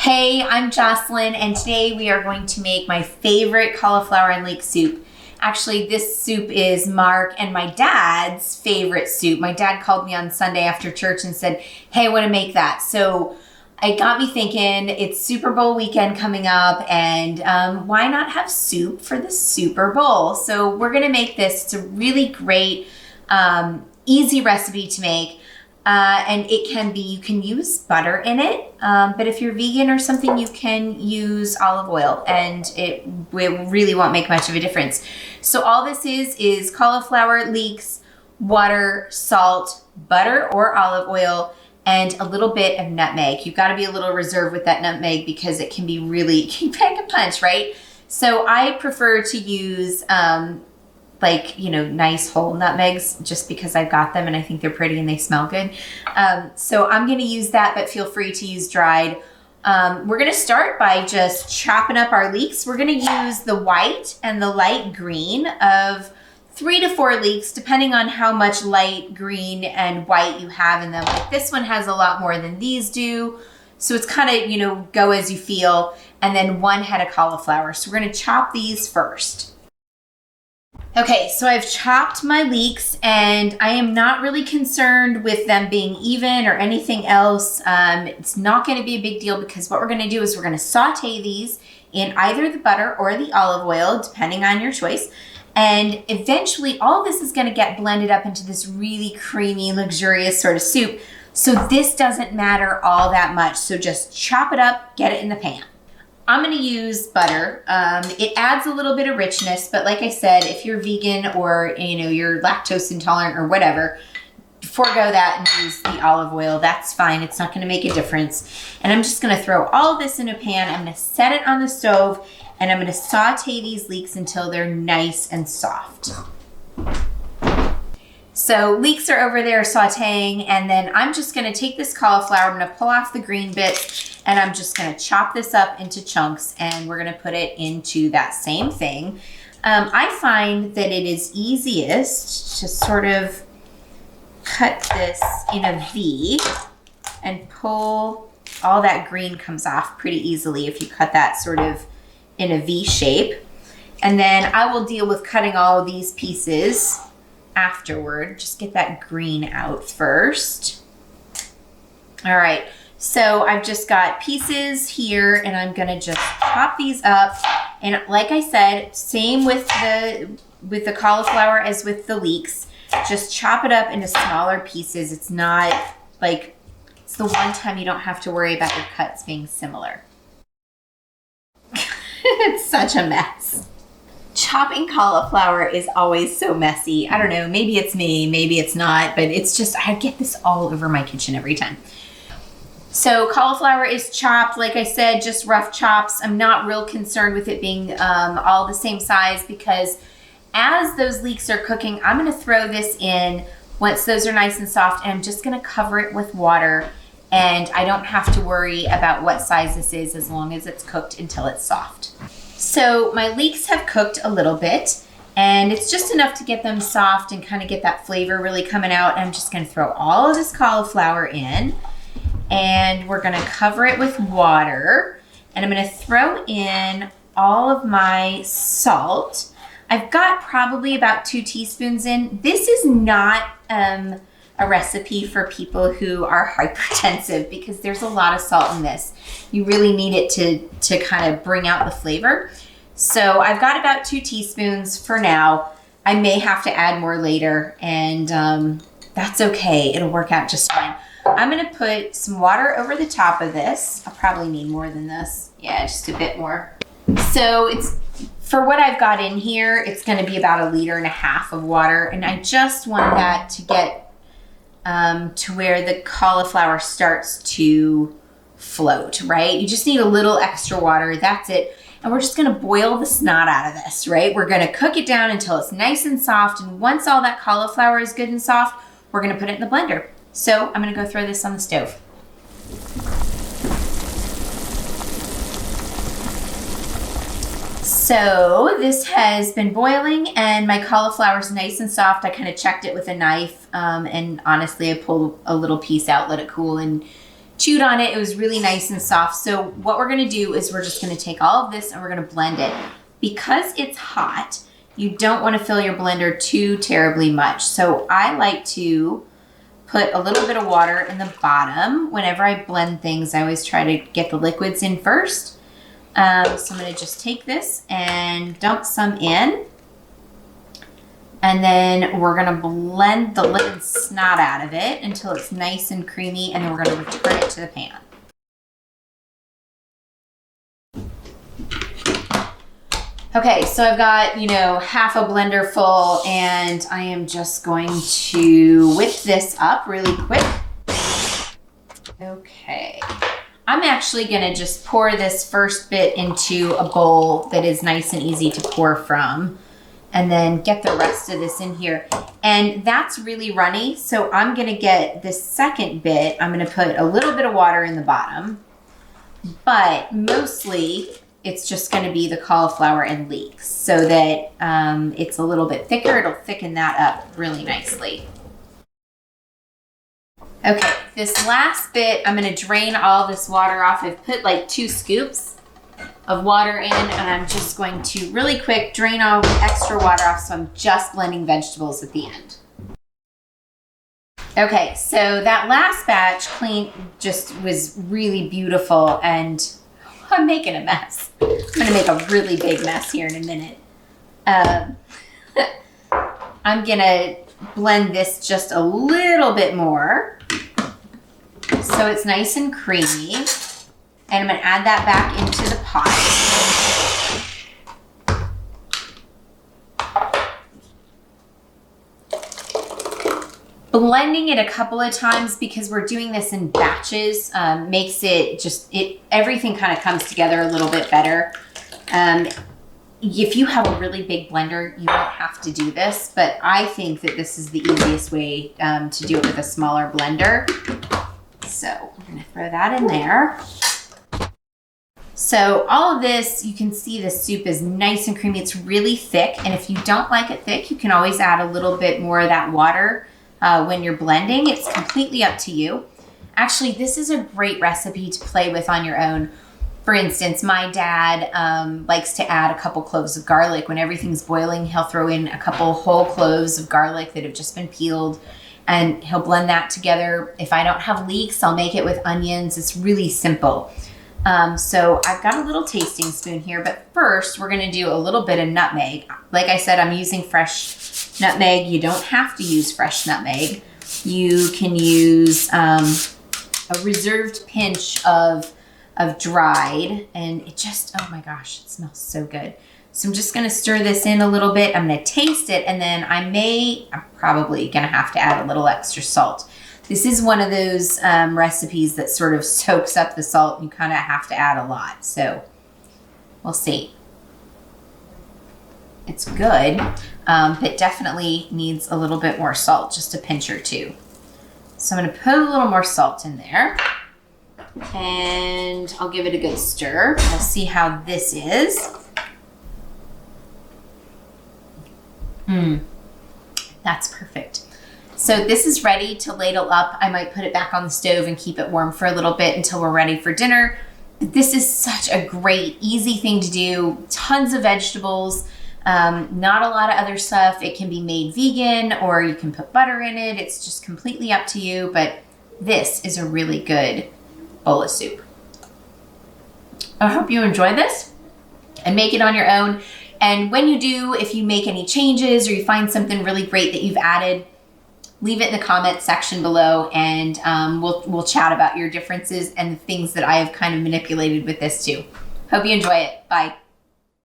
Hey, I'm Jocelyn, and today we are going to make my favorite cauliflower and leek soup. Actually, this soup is Mark and my dad's favorite soup. My dad called me on Sunday after church and said, hey, I want to make that. So it got me thinking, it's Super Bowl weekend coming up, and why not have soup for the Super Bowl? So we're going to make this. It's a really great, easy recipe to make. And it can be, you can use butter in it, but if you're vegan or something, you can use olive oil, and it really won't make much of a difference. So all this is cauliflower, leeks, water, salt, butter or olive oil, and a little bit of nutmeg. You've got to be a little reserved with that nutmeg because it can be really, it can pack a punch, right? So I prefer to use nice whole nutmegs just because I've got them and I think they're pretty and they smell good. So I'm going to use that, but feel free to use dried. We're going to start by just chopping up our leeks. We're going to use the white and the light green of 3 to 4 leeks, depending on how much light green and white you have in them. Like this one has a lot more than these do. So it's kind of, go as you feel. And then 1 head of cauliflower. So we're going to chop these first. Okay, so I've chopped my leeks and I am not really concerned with them being even or anything else. It's not going to be a big deal because what we're going to do is we're going to saute these in either the butter or the olive oil, depending on your choice. And eventually all of this is going to get blended up into this really creamy, luxurious sort of soup. So this doesn't matter all that much. So just chop it up, get it in the pan. I'm going to use butter. It adds a little bit of richness, but like I said, if you're vegan or you're lactose intolerant or whatever, forego that and use the olive oil. That's fine. It's not going to make a difference. And I'm just going to throw all of this in a pan. I'm going to set it on the stove and I'm going to saute these leeks until they're nice and soft. So leeks are over there sauteing, and then I'm just going to take this cauliflower, I'm going to pull off the green bits, and I'm just going to chop this up into chunks, and we're going to put it into that same thing. I find that it is easiest to sort of cut this in a V and pull, all that green comes off pretty easily if you cut that sort of in a V shape. And then I will deal with cutting all of these pieces afterward. Just get that green out first. All right, so I've just got pieces here and I'm gonna just chop these up. And like I said, same with the cauliflower as with the leeks. Just chop it up into smaller pieces. It's not like, it's the one time you don't have to worry about your cuts being similar. It's such a mess. Chopping cauliflower is always so messy. I don't know, maybe it's me, maybe it's not, but it's just, I get this all over my kitchen every time. So cauliflower is chopped, like I said, just rough chops. I'm not real concerned with it being all the same size because as those leeks are cooking, I'm gonna throw this in once those are nice and soft, and I'm just gonna cover it with water, and I don't have to worry about what size this is as long as it's cooked until it's soft. So my leeks have cooked a little bit, and it's just enough to get them soft and kind of get that flavor really coming out. I'm just going to throw all of this cauliflower in, and we're going to cover it with water, and I'm going to throw in all of my salt. I've got probably about 2 teaspoons in. This is not a recipe for people who are hypertensive because there's a lot of salt in this. You really need it to kind of bring out the flavor. So I've got about 2 teaspoons for now. I may have to add more later, and that's okay. It'll work out just fine. I'm gonna put some water over the top of this. I'll probably need more than this. Yeah, just a bit more. So it's, for what I've got in here, it's gonna be about 1.5 liters of water, and I just want that to get to where the cauliflower starts to float, right? You just need a little extra water, that's it. And we're just gonna boil the snot out of this, right? We're gonna cook it down until it's nice and soft, and once all that cauliflower is good and soft, we're gonna put it in the blender. So I'm gonna go throw this on the stove. So this has been boiling and my cauliflower is nice and soft. I kind of checked it with a knife, and honestly I pulled a little piece out, let it cool, and chewed on it. It was really nice and soft. So what we're gonna do is we're just gonna take all of this and we're gonna blend it. Because it's hot, you don't wanna fill your blender too terribly much. So I like to put a little bit of water in the bottom. Whenever I blend things, I always try to get the liquids in first. So I'm gonna just take this and dump some in. And then we're gonna blend the lemon snot out of it until it's nice and creamy, and then we're gonna return it to the pan. Okay, so I've got, you know, half a blender full, and I am just going to whip this up really quick. Okay. I'm actually gonna just pour this first bit into a bowl that is nice and easy to pour from, and then get the rest of this in here. And that's really runny, so I'm gonna get this second bit, I'm gonna put a little bit of water in the bottom, but mostly it's just gonna be the cauliflower and leeks so that it's a little bit thicker. It'll thicken that up really nicely. Okay, this last bit, I'm gonna drain all this water off. I've put like 2 scoops of water in, and I'm just going to really quick drain all the extra water off, so I'm just blending vegetables at the end. Okay, so that last batch just was really beautiful, and I'm making a mess. I'm gonna make a really big mess here in a minute. I'm gonna blend this just a little bit more so it's nice and creamy. And I'm gonna add that back into the pot. Blending it a couple of times because we're doing this in batches makes it everything kind of comes together a little bit better. If you have a really big blender, you won't have to do this, but I think that this is the easiest way to do it with a smaller blender. So we're gonna throw that in there. So all of this, you can see the soup is nice and creamy. It's really thick, and if you don't like it thick, you can always add a little bit more of that water when you're blending. It's completely up to you. Actually, this is a great recipe to play with on your own. For instance, my dad likes to add a couple cloves of garlic. When everything's boiling, he'll throw in a couple whole cloves of garlic that have just been peeled, and he'll blend that together. If I don't have leeks, I'll make it with onions. It's really simple. So I've got a little tasting spoon here, but first we're gonna do a little bit of nutmeg. Like I said, I'm using fresh nutmeg. You don't have to use fresh nutmeg. You can use a reserved pinch of dried, and it just, oh my gosh, it smells so good. So I'm just gonna stir this in a little bit. I'm gonna taste it, and then I'm probably gonna have to add a little extra salt. This is one of those recipes that sort of soaks up the salt. You kind of have to add a lot, so we'll see. It's good, but definitely needs a little bit more salt, just a pinch or 2. So I'm gonna put a little more salt in there, and I'll give it a good stir. We'll see how this is. That's perfect. So this is ready to ladle up. I might put it back on the stove and keep it warm for a little bit until we're ready for dinner. But this is such a great, easy thing to do. Tons of vegetables, not a lot of other stuff. It can be made vegan, or you can put butter in it. It's just completely up to you, but this is a really good bowl of soup. I hope you enjoy this and make it on your own. And when you do, if you make any changes or you find something really great that you've added, leave it in the comment section below, and we'll chat about your differences and the things that I have kind of manipulated with this too. Hope you enjoy it. Bye.